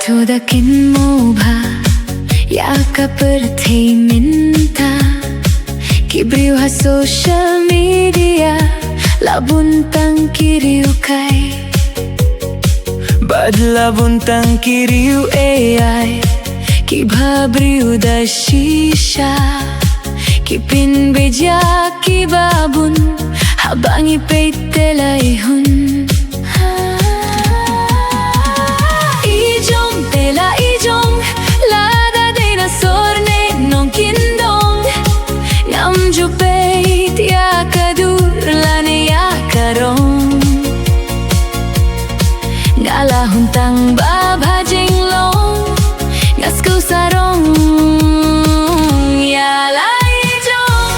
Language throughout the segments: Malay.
Tudakin mo ba yakap ertei minta kibriu ha social media labuntang kiriu kai bad labuntang kiriu AI kibhabriu da shisha kipin beja kibabun habangi peitelai hun Ngala huntang baba jinglong ngas ku sarong ya lai jong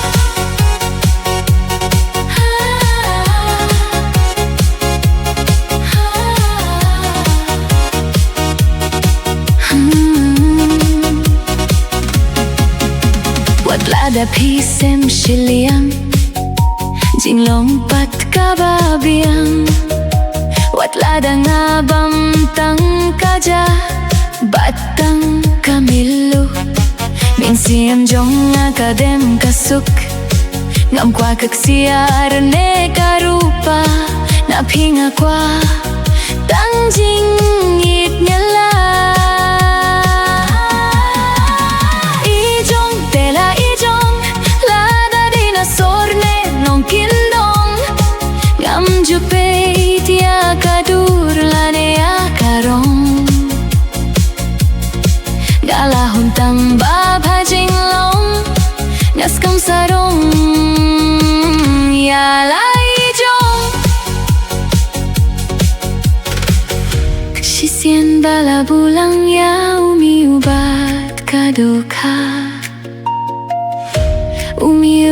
wat lada pisem shiliam jinglong pat kababiang wat lada ngabam tang kaja batang kamilu min siam jong akadem kasuk ngam kwa kaksiar ne karupa na pinga kwa tang jing it nyala ijong tela ijong lada dinosaur ne nong kindong ngam jupe kadur lane akarong gala huntang baba jinglong ngaskam sarong ya lai jong sisien bala bulang ya umi ubat kaduka umi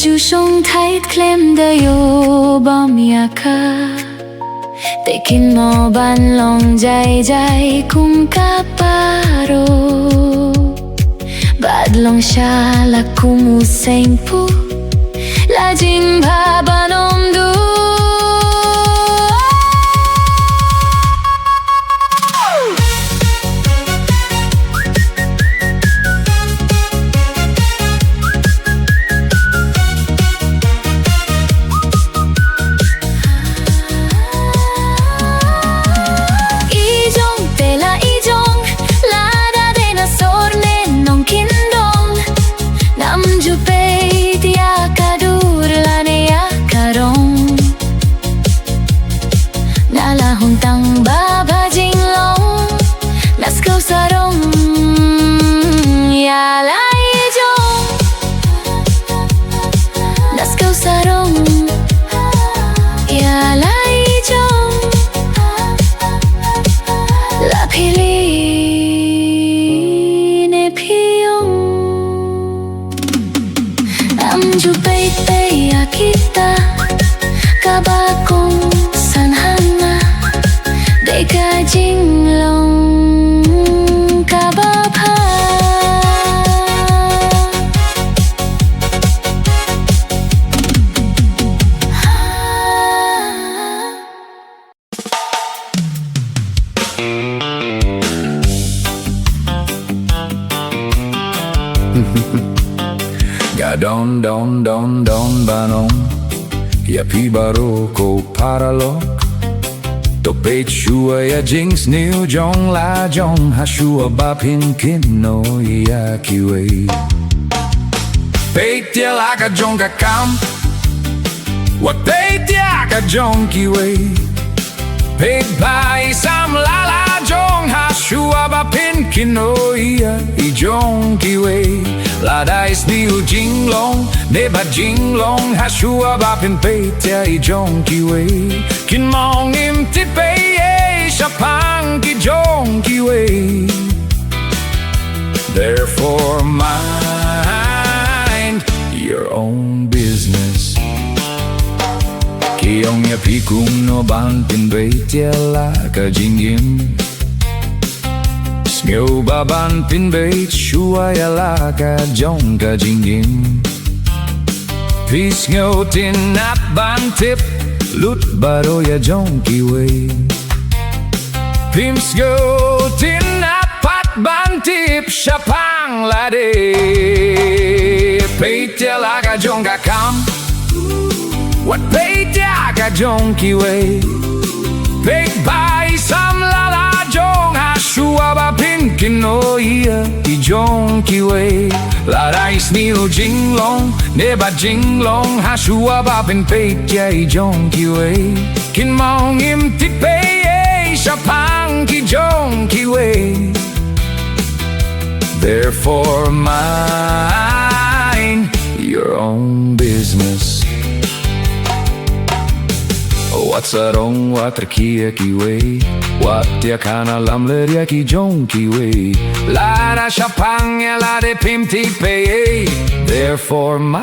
ju shong tight klem da yo bam yaka Tekin mo ban long jai jai kum kaparo Bad long sha la kum useng pu La jing ba banom du huntang baba jinglong nas kau sarong ya lai jong nas kau sarong ya lai jong la pili ne piong am ju pei pei ya kita kabakong sanhana Deka jinglong kabapa Gadon don don don banom ya pi baro ko paralok To peit shua ya jinx new jong la jong ha shua ba pin kin no ya kiwe Peit ya la ka jong ka kam Wa peit ya ka jong kiwe Peit bai sam la la jong ha shua ba pin kin no ya I jong kiwe La dais new jinglong ne ba jinglong ha shua ba pin peit ya I jong kiwe Kin mong im ti pei e shapang ki jong Pi kung no ban pin bay tia la ka jing yim Smyo ba ban pin bay chua ya la ka jong ka jing yim Pi smyo tin nap ban tip lut baro ya jong ki way Pim smyo tin nap pat ban tip shapang la de Pay tia la ka jong ka kam What paid ya ka jong ki way Paid by some la la jong ha shua ba pin kin no ia ki jong ki way La rais niu jing long ne ba jing long ha shua ba pin paid ya i jong ki way Kin mong im ti pay sha pang ki jong ki way Therefore mind your own business What's a wrong water kia ki way What ya kana lam le ya ki jong ki way La da shapang ya la de pim ti pay Therefore mind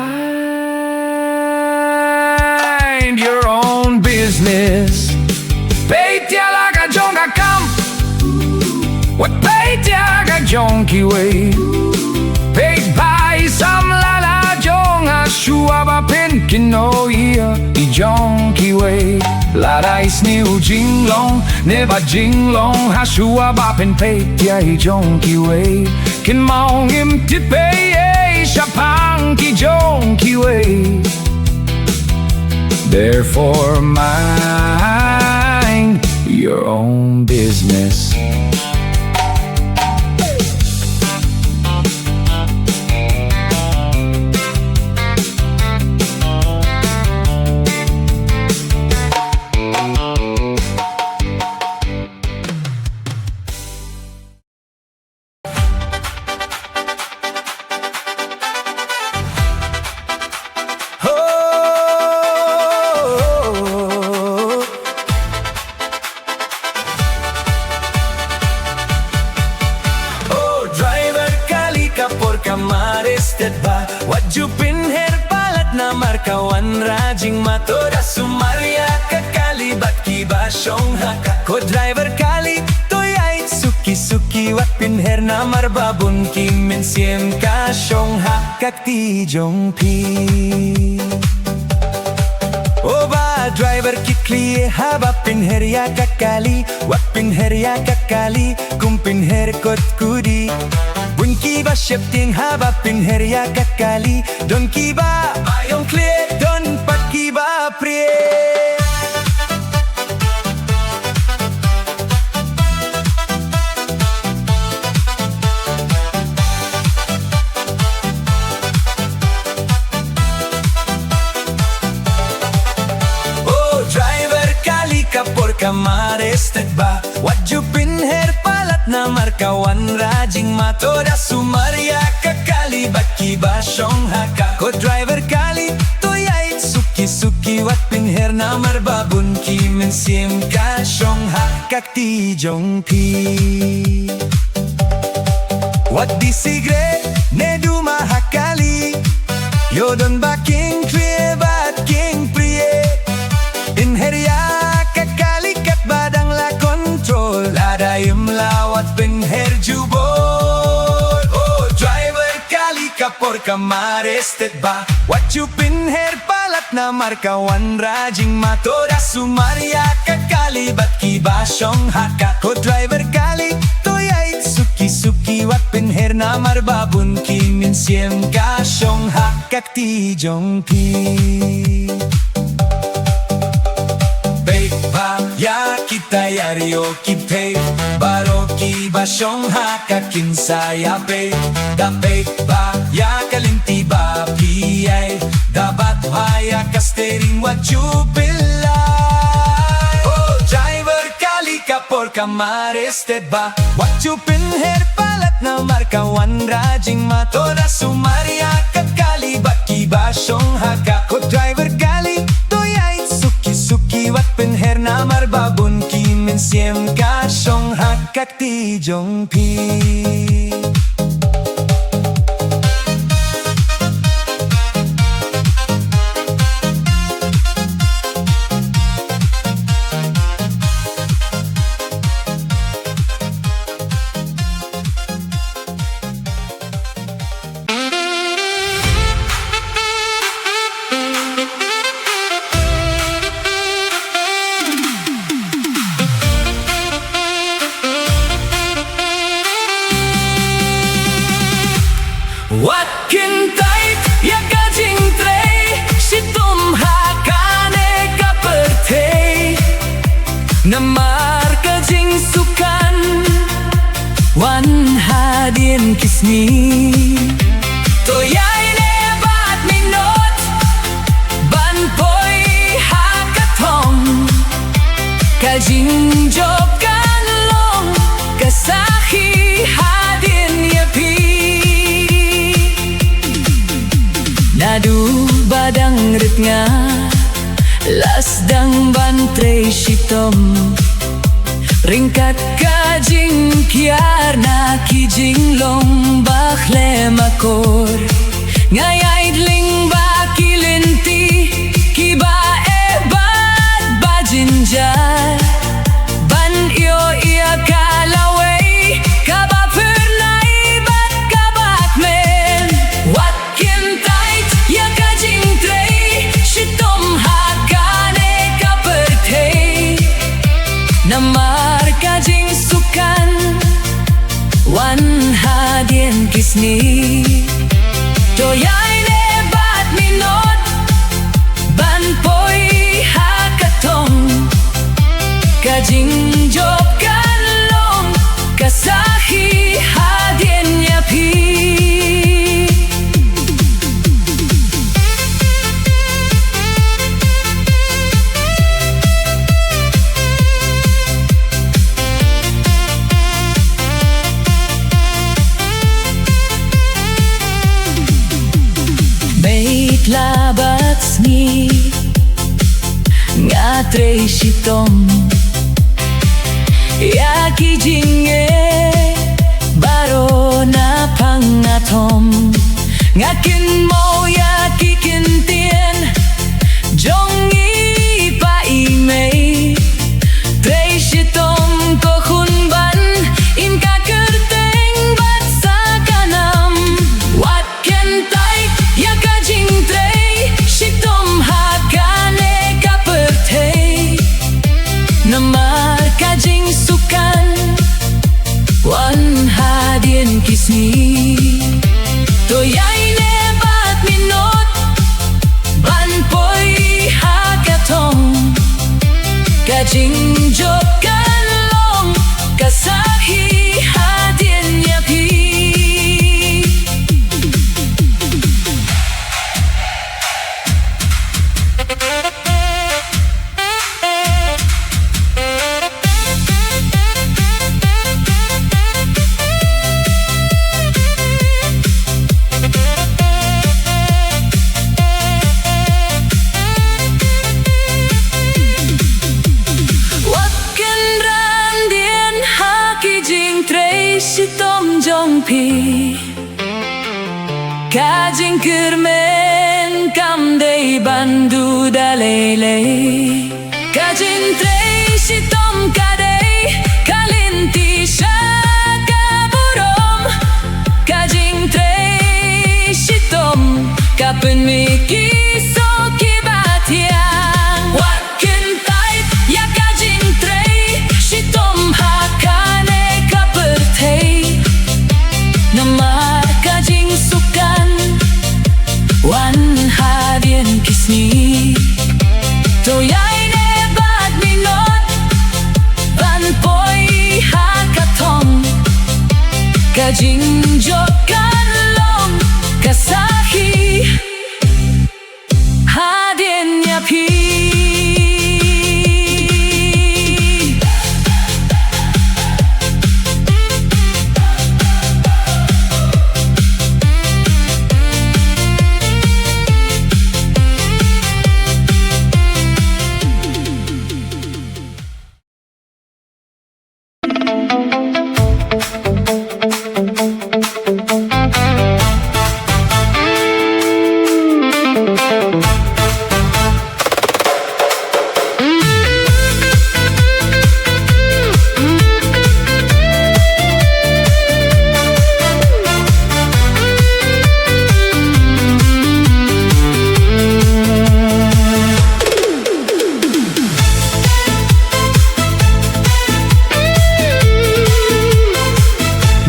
your own business Pay tia la ka jong ka kam What pay tia ka jong ki way Paid by some la la jong ha shua ba pin kin no ia I jong ki way La rais niu jing long ne ba jing long ha shua ba pin pay tia I jong ki way Kin mong im ti pay sha pang ki jong ki way Therefore mind your own business Wajupin palat na markawan rajing matoda sumaria kakalibat kiba syong haka ko driver kali toyay suki wat pinher na marbabun kimin siem ka syong hakak ti jong pi Oba driver kikli haba pinher ya kakali wat pinher ya kakali kum pinher kot kudi Bun kiba shifting haba pinher ya kakali Don kiba ayong clear Don pat kiba pre Oh driver kali ka por kamarestet ba Wadju pinher palat na markawan rajing matoda sumaria kakali baki ba syong haka ko driver kali toyay suki wat pinher na marbabun kimin sim ka syong hakak ti jong pi Wat di sigre ne duma hakali Yodon ba king clear bat king priye Inher ya kakali kat badang la control Adayim lawat pinher jubol Oh driver kali ka por kamarestet ba Wachu pinher palat na markawan rajing matoda sumaria kakali bat kiba syong haka ko driver kali toyay suki wat pinher na marbabun kimin siem ka syong hakak ti jong pi Ya kita yario kipe Baro ki ba syong haka kinsaya pe Da pe ba ya kalinti ba piyay Dabat haya ka steering what you pilay Oh driver kali ka por kamarestet ba What you pinher palat na markawan rajing matoda sumaria kakali baki ba syong haka ko driver kali toyay suki wat pinher na marbabun kimin siem ka syong hakak ti jong pi Wat kintait ya kajing trei situm hakane kaperte namar kajing sukan wan hadin kisni toyai lebat minot ban poi hakatong kajing jokan long kasahi hadin yapi nadu badang ritnga lasdang bantre shitom ringkat kajing kiar na kijing long bakle makor ngayay dling bakilinti kiba ebat bajinjar ban iyo iya kalaway kaba pernay bat kabak men wat kintait ya kajing trei shitom hakane kapertei namar kajing sukan wan hadien kisni toyai lebat minot ban poi hakatong kajing jokan long kasahi hadien yapi labat sni ngatre shitom ya kijinge baro na pangatom ngakin mo ya kikintien jongi pa imei tre shitom ko khunban in ka kerteng bat sa kanam wat kentai ya kajing trei shitom hakane kapertei namar kajing sukan wan hadien kisni toyai lebat minot ban poi hakatong kajing jokan long kasahi hadien yapi shitom jongpi kajing kermen kam dei bandu dalele kajing trei shitom kadei kalinti shaka burom kajing trei shitom kapen miki so kibatiang wat kintait ya kajing trei shitom hakane kapertei namar kajing sukan wan hadien kisni toyai lebat minot ban poi hakatong kajing jokan long kasahi hadien yapi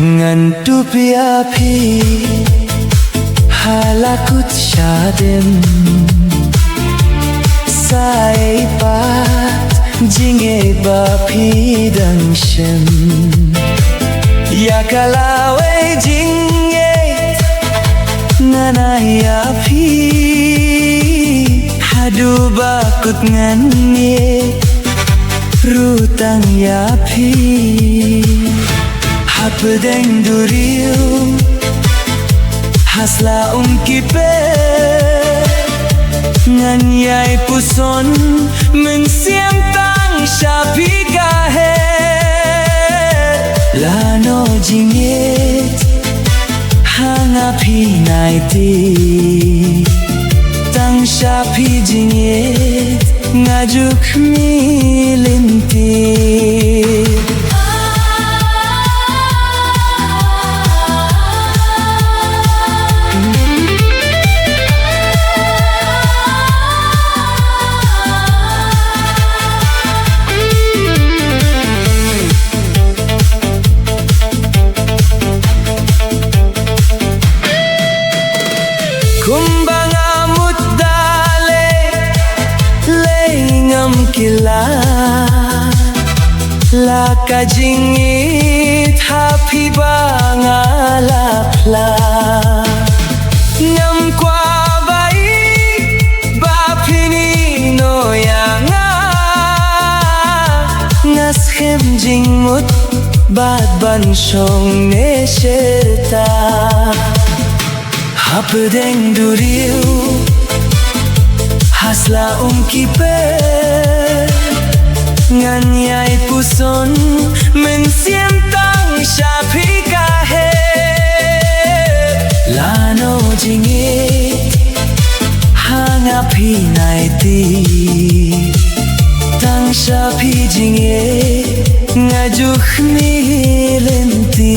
ngan tu piapi halakut shadim sai pat jinge ba pidang shem ya kalawe jinge nganaya phi hadu bakut nganye rutang ya phi hapdeng duriu hasla kipe ngan yai puson men siam tang shapi kahe lano jinget hanga pi naiti tang shapi jinget ngajuk milinti kumbanga mutdale lengam kila la kajingit happy banga lapla ngam kwa bai bapini no yanga ngas khem jingmut bad ban shong ne sherta hapdeng duriu hasla kipe ngan yai puson men siam tang shapi kahe lano jingit hanga pi naiti tang shapi jingit ngajuk milenti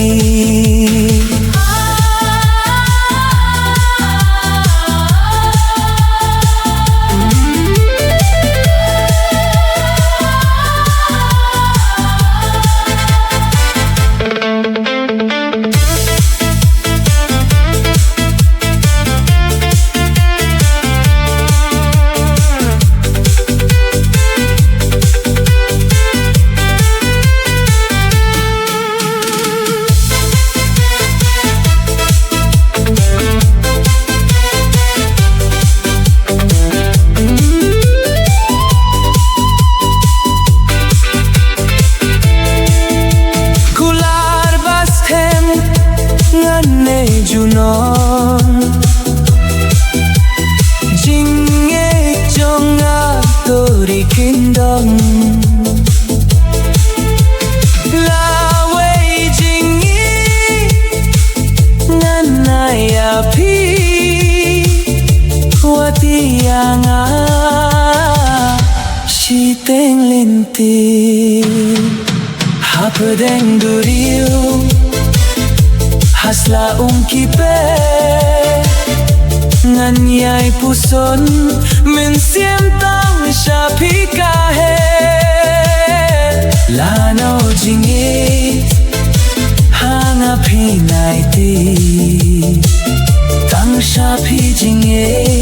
junon jinge jonga tori kindong lawe jingi nanaya pi watianga shiteng linti hapdeng duriu hasla kipe ngan yai puson men siam tang shapi kahe lano jingit hanga pi naiti tang shapi jingit